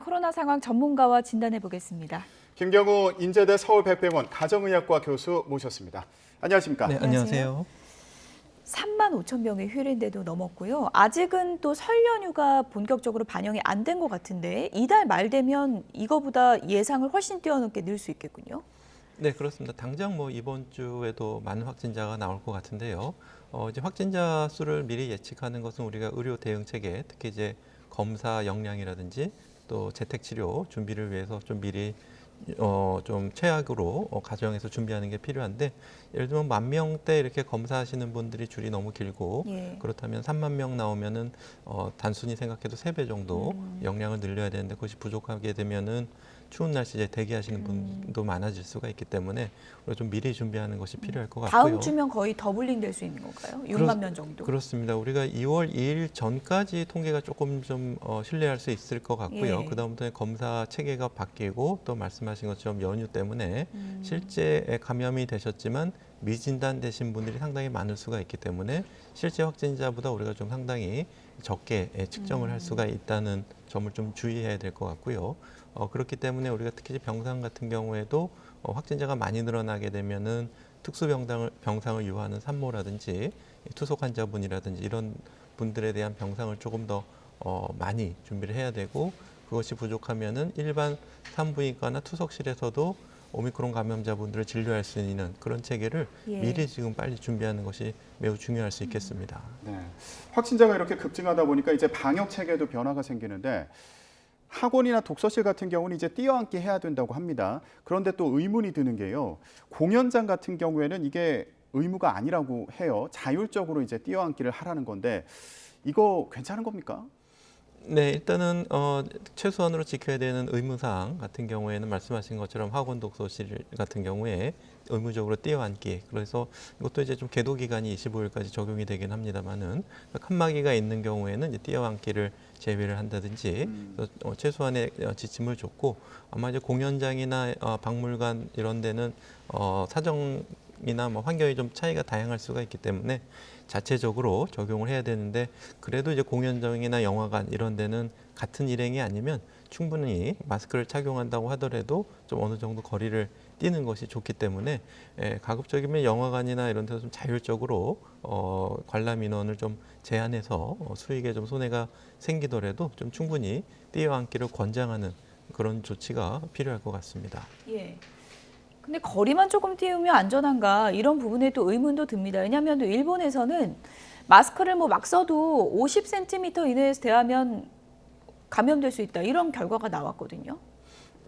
코로나 상황 전문가와 진단해 보겠습니다. 김경우 인제대 서울백병원 가정의학과 교수 모셨습니다. 안녕하십니까? 네, 안녕하세요. 3만 5천 명의 휴일인데도 넘었고요. 아직은 또 설 연휴가 본격적으로 반영이 안 된 것 같은데 이달 말 되면 이거보다 예상을 훨씬 뛰어넘게 늘 수 있겠군요. 네, 그렇습니다. 당장 이번 주에도 많은 확진자가 나올 것 같은데요. 이제 확진자 수를 미리 예측하는 것은 우리가 의료 대응 체계, 특히 이제 검사 역량이라든지 또 재택 치료 준비를 위해서 좀 미리 좀 최악으로 가정에서 준비하는 게 필요한데, 예를 들면 10,000명대 이렇게 검사하시는 분들이 줄이 너무 길고, 예. 그렇다면 3만 명 나오면은 단순히 생각해도 3배 정도 역량을 늘려야 되는데, 그것이 부족하게 되면은 추운 날씨에 대기하시는 분도 많아질 수가 있기 때문에 우리가 좀 미리 준비하는 것이 필요할 것 같고요. 다음 주면 거의 더블링 될 수 있는 건가요? 6만 명 정도. 그렇습니다. 우리가 2월 2일 전까지 통계가 조금 좀 신뢰할 수 있을 것 같고요. 예. 그다음부터 검사 체계가 바뀌고 또 말씀하신 것처럼 연휴 때문에 실제 감염이 되셨지만 미진단되신 분들이 상당히 많을 수가 있기 때문에 실제 확진자보다 우리가 좀 상당히 적게 측정을 할 수가 있다는 점을 좀 주의해야 될 것 같고요. 그렇기 때문에 우리가 특히 병상 같은 경우에도 확진자가 많이 늘어나게 되면은 병상을 유하는 산모라든지 투속 환자분이라든지 이런 분들에 대한 병상을 조금 더 많이 준비를 해야 되고, 그것이 부족하면은 일반 산부인과나 투석실에서도 오미크론 감염자분들을 진료할 수 있는 그런 체계를 예. 미리 지금 빨리 준비하는 것이 매우 중요할 수 있겠습니다. 네. 확진자가 이렇게 급증하다 보니까 이제 방역 체계도 변화가 생기는데 학원이나 독서실 같은 경우는 이제 뛰어앉기 해야 된다고 합니다. 그런데 또 의문이 드는 게요. 공연장 같은 경우에는 이게 의무가 아니라고 해요. 자율적으로 이제 뛰어앉기를 하라는 건데 이거 괜찮은 겁니까? 네, 일단은 최소한으로 지켜야 되는 의무사항 같은 경우에는 말씀하신 것처럼 학원 독서실 같은 경우에 의무적으로 뛰어앉기. 그래서 이것도 이제 좀 계도 기간이 25일까지 적용이 되긴 합니다만은, 칸막이가 있는 경우에는 이제 뛰어앉기를 제외를 한다든지 최소한의 지침을 줬고, 아마 이제 공연장이나 박물관 이런 데는 사정이나 환경이 좀 차이가 다양할 수가 있기 때문에 자체적으로 적용을 해야 되는데, 그래도 이제 공연장이나 영화관 이런 데는 같은 일행이 아니면 충분히 마스크를 착용한다고 하더라도 좀 어느 정도 거리를 뛰는 것이 좋기 때문에 가급적이면 영화관이나 이런 데서 좀 자율적으로 관람 인원을 좀 제한해서 수익에 좀 손해가 생기더라도 좀 충분히 뛰어앉기를 권장하는 그런 조치가 필요할 것 같습니다. 예. 근데 거리만 조금 띄우면 안전한가 이런 부분에 또 의문도 듭니다. 왜냐하면 또 일본에서는 마스크를 막 써도 50cm 이내에서 대하면 감염될 수 있다 이런 결과가 나왔거든요.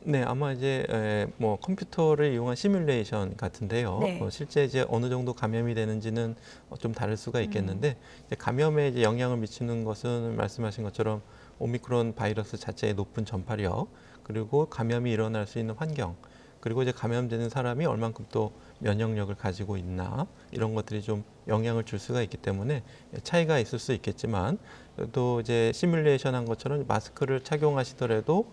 네, 아마 이제 컴퓨터를 이용한 시뮬레이션 같은데요. 네. 실제 이제 어느 정도 감염이 되는지는 좀 다를 수가 있겠는데, 이제 감염에 이제 영향을 미치는 것은 말씀하신 것처럼 오미크론 바이러스 자체의 높은 전파력, 그리고 감염이 일어날 수 있는 환경, 그리고 이제 감염되는 사람이 얼만큼 또 면역력을 가지고 있나, 이런 것들이 좀 영향을 줄 수가 있기 때문에 차이가 있을 수 있겠지만, 또 이제 시뮬레이션 한 것처럼 마스크를 착용하시더라도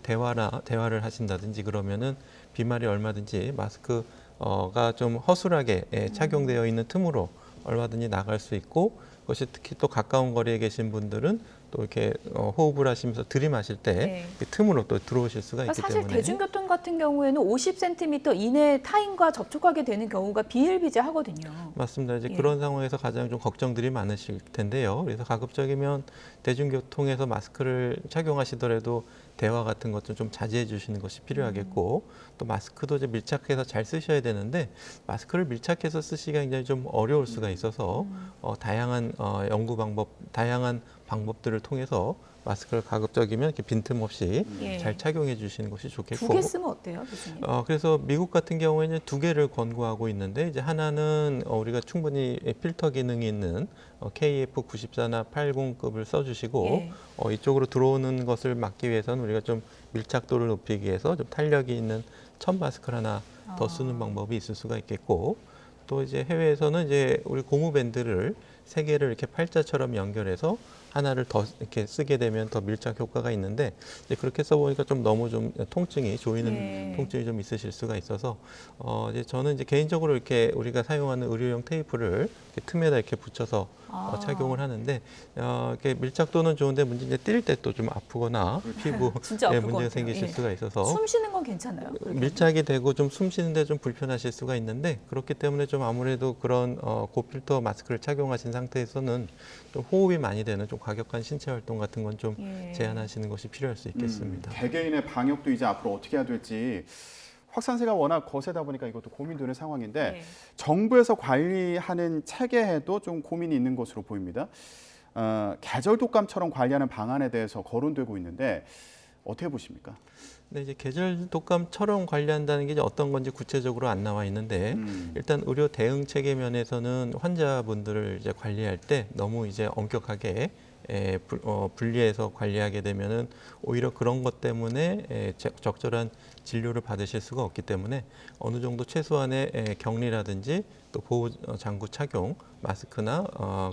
대화를 하신다든지 그러면은 비말이 얼마든지 마스크가 좀 허술하게 착용되어 있는 틈으로 얼마든지 나갈 수 있고, 그것이 특히 또 가까운 거리에 계신 분들은 또 이렇게 호흡을 하시면서 들이마실 때 네. 그 틈으로 또 들어오실 수가 있기 사실 때문에. 대중교통 같은 경우에는 50cm 이내 타인과 접촉하게 되는 경우가 비일비재하거든요. 맞습니다. 이제 예. 그런 상황에서 가장 좀 걱정들이 많으실 텐데요. 그래서 가급적이면 대중교통에서 마스크를 착용하시더라도 대화 같은 것도 좀 자제해 주시는 것이 필요하겠고, 또 마스크도 이제 밀착해서 잘 쓰셔야 되는데, 마스크를 밀착해서 쓰시기가 굉장히 좀 어려울 수가 있어서 다양한 다양한 방법들을 통해서 마스크를 가급적이면 이렇게 빈틈없이 예. 잘 착용해 주시는 것이 좋겠고. 2개 쓰면 어때요, 교수님? 그래서 미국 같은 경우에는 2개를 권고하고 있는데, 이제 하나는 우리가 충분히 필터 기능이 있는 KF94나 80급을 써주시고, 예. 이쪽으로 들어오는 것을 막기 위해서는 우리가 좀 밀착도를 높이기 위해서 좀 탄력이 있는 천 마스크를 하나 더 쓰는 방법이 있을 수가 있겠고, 또 이제 해외에서는 이제 우리 고무밴드를 3개를 이렇게 팔자처럼 연결해서 하나를 더 이렇게 쓰게 되면 더 밀착 효과가 있는데, 이제 그렇게 써보니까 좀 너무 좀 통증이 조이는 예. 통증이 좀 있으실 수가 있어서 이제 저는 이제 개인적으로 이렇게 우리가 사용하는 의료용 테이프를 이렇게 틈에다 이렇게 붙여서 착용을 하는데 이렇게 밀착도는 좋은데 문제 이제 뛸 때 또 좀 아프거나 피부에 진짜 아플 것 문제가 같아요. 생기실 예. 수가 있어서 숨 쉬는 건 괜찮아요. 밀착이 되고 좀 숨 쉬는데 좀 불편하실 수가 있는데 그렇기 때문에 좀 아무래도 그런 고필터 마스크를 착용하신 상태에서는 좀 호흡이 많이 되는 좀 과격한 신체 활동 같은 건 좀 예. 제한하시는 것이 필요할 수 있겠습니다. 개개인의 방역도 이제 앞으로 어떻게 해야 될지 확산세가 워낙 거세다 보니까 이것도 고민되는 상황인데 네. 정부에서 관리하는 체계에도 좀 고민이 있는 것으로 보입니다. 계절 독감처럼 관리하는 방안에 대해서 거론되고 있는데 어떻게 보십니까? 네, 이제 계절 독감처럼 관리한다는 게 이제 어떤 건지 구체적으로 안 나와 있는데 일단 의료 대응 체계 면에서는 환자분들을 이제 관리할 때 너무 이제 엄격하게 분리해서 관리하게 되면은 오히려 그런 것 때문에 적절한 진료를 받으실 수가 없기 때문에 어느 정도 최소한의 격리라든지 또 보호 장구 착용, 마스크나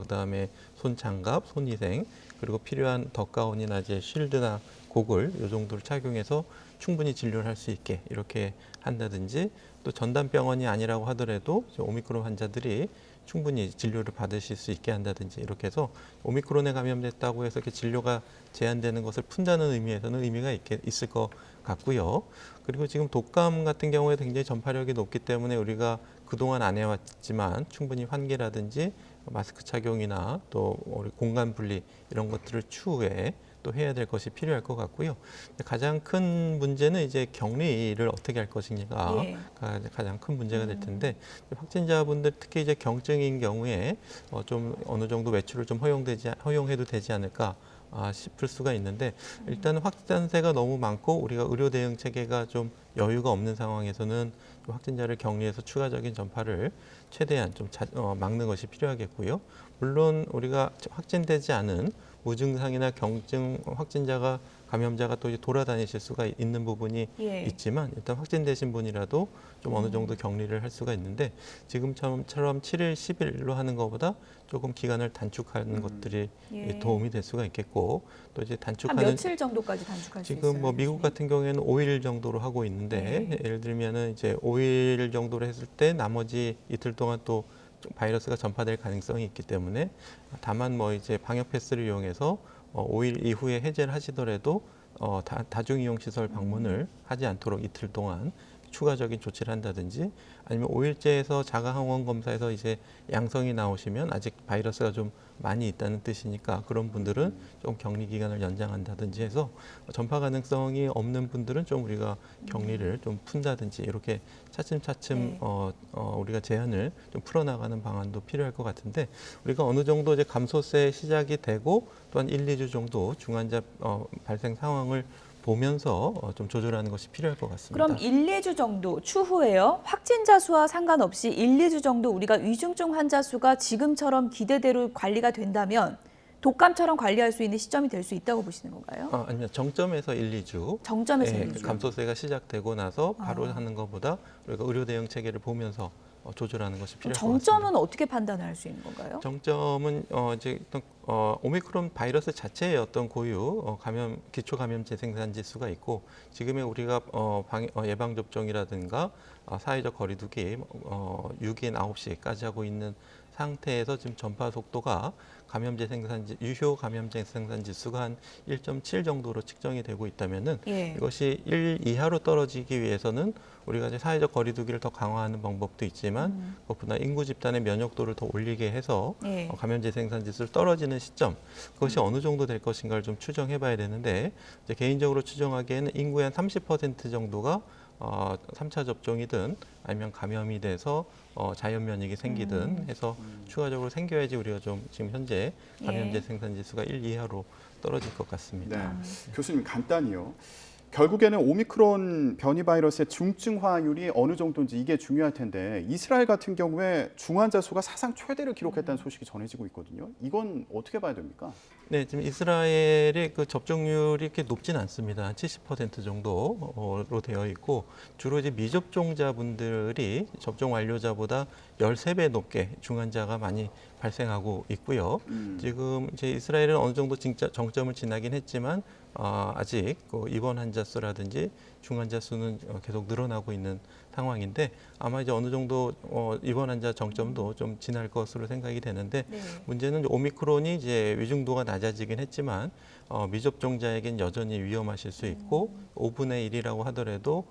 그다음에 손 장갑, 손 위생 그리고 필요한 덧가운이나 이제 쉴드나 고글 이 정도를 착용해서 충분히 진료를 할 수 있게 이렇게 한다든지 또 전담병원이 아니라고 하더라도 오미크론 환자들이 충분히 진료를 받으실 수 있게 한다든지 이렇게 해서 오미크론에 감염됐다고 해서 이렇게 진료가 제한되는 것을 푼다는 의미에서는 의미가 있을 것 같고요. 그리고 지금 독감 같은 경우에 굉장히 전파력이 높기 때문에 우리가 그동안 안 해왔지만 충분히 환기라든지 마스크 착용이나 또 우리 공간 분리 이런 것들을 추후에 또 해야 될 것이 필요할 것 같고요. 가장 큰 문제는 이제 격리를 어떻게 할 것인가가 예. 가장 큰 문제가 될 텐데 확진자분들 특히 이제 경증인 경우에 좀 어느 정도 외출을 좀 허용해도 되지 않을까 싶을 수가 있는데 일단 확산세가 너무 많고 우리가 의료 대응 체계가 좀 여유가 없는 상황에서는 확진자를 격리해서 추가적인 전파를 최대한 좀 막는 것이 필요하겠고요. 물론 우리가 확진되지 않은 무증상이나 경증 확진자가 감염자가 또 이제 돌아다니실 수가 있는 부분이 예. 있지만 일단 확진되신 분이라도 좀 어느 정도 격리를 할 수가 있는데 지금처럼 7일, 10일로 하는 것보다 조금 기간을 단축하는 것들이 예. 도움이 될 수가 있겠고 또 이제 한 단축하는 며칠 정도까지 단축할 수 있어요? 지금 뭐 미국 요즘에? 같은 경우에는 5일 정도로 하고 있는데 네. 예를 들면은 이제 5일 정도로 했을 때 나머지 이틀 동안 또 바이러스가 전파될 가능성이 있기 때문에 다만 뭐 이제 방역 패스를 이용해서 5일 이후에 해제를 하시더라도 다중이용 시설 방문을 하지 않도록 이틀 동안 추가적인 조치를 한다든지 아니면 5일째에서 자가 항원 검사에서 이제 양성이 나오시면 아직 바이러스가 좀 많이 있다는 뜻이니까 그런 분들은 좀 격리 기간을 연장한다든지 해서 전파 가능성이 없는 분들은 좀 우리가 격리를 좀 푼다든지 이렇게 차츰차츰 네. 우리가 제한을 좀 풀어나가는 방안도 필요할 것 같은데 우리가 어느 정도 이제 감소세 시작이 되고 또한 1, 2주 정도 중환자 발생 상황을 보면서 좀 조절하는 것이 필요할 것 같습니다. 그럼 1, 2주 정도 추후에요. 확진자 수와 상관없이 1, 2주 정도 우리가 위중증 환자 수가 지금처럼 기대대로 관리가 된다면 독감처럼 관리할 수 있는 시점이 될 수 있다고 보시는 건가요? 아니요. 정점에서 1, 2주. 정점에서 예, 1, 2주. 감소세가 시작되고 나서 바로 하는 것보다 우리가 의료 대응 체계를 보면서 조절하는 것이 필요할 것 같습니다. 정점은 어떻게 판단을 할 수 있는 건가요? 정점은 이제 어떤 오미크론 바이러스 자체의 어떤 고유 기초 감염제 생산 지수가 있고 지금의 우리가 예방 접종이라든가 사회적 거리두기 6인 9시까지 하고 있는 상태에서 지금 전파 속도가 유효 감염제 생산 지수가 한 1.7 정도로 측정이 되고 있다면은 예. 이것이 1 이하로 떨어지기 위해서는 우리가 이제 사회적 거리두기를 더 강화하는 방법도 있지만 그것보다 인구 집단의 면역도를 더 올리게 해서 예. 감염제 생산 지수를 떨어지는 시점 그것이 어느 정도 될 것인가를 좀 추정해봐야 되는데 이제 개인적으로 추정하기에는 인구의 한 30% 정도가 3차 접종이든 아니면 감염이 돼서 자연 면역이 생기든 해서 추가적으로 생겨야지 우리가 좀 지금 현재 감염제 예. 생산 지수가 1 이하로 떨어질 것 같습니다. 네. 교수님 간단히요. 결국에는 오미크론 변이 바이러스의 중증화율이 어느 정도인지 이게 중요할 텐데 이스라엘 같은 경우에 중환자 수가 사상 최대를 기록했다는 소식이 전해지고 있거든요. 이건 어떻게 봐야 됩니까? 네, 지금 이스라엘의 그 접종률이 이렇게 높진 않습니다. 한 70% 정도로 되어 있고 주로 이제 미접종자분들이 접종 완료자보다 13배 높게 중환자가 많이 발생하고 있고요. 지금 이제 이스라엘은 어느 정도 진짜 정점을 지나긴 했지만 아직 그 입원 환자 수라든지 중환자 수는 계속 늘어나고 있는 상황인데 아마 이제 어느 정도 입원 환자 정점도 좀 지날 것으로 생각이 되는데 네. 문제는 오미크론이 이제 위중도가 낮아지긴 했지만 미접종자에겐 여전히 위험하실 수 있고 5분의 1이라고 하더라도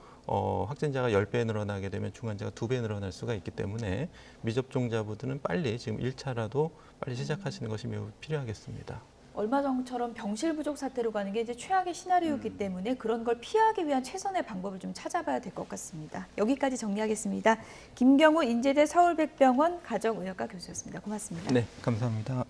확진자가 10배 늘어나게 되면 중환자가 2배 늘어날 수가 있기 때문에 미접종자분들은 빨리 지금 1차라도 빨리 시작하시는 것이 매우 필요하겠습니다. 얼마 전처럼 병실 부족 사태로 가는 게 이제 최악의 시나리오이기 때문에 그런 걸 피하기 위한 최선의 방법을 좀 찾아봐야 될 것 같습니다. 여기까지 정리하겠습니다. 김경우 인제대 서울백병원 가정의학과 교수였습니다. 고맙습니다. 네, 감사합니다.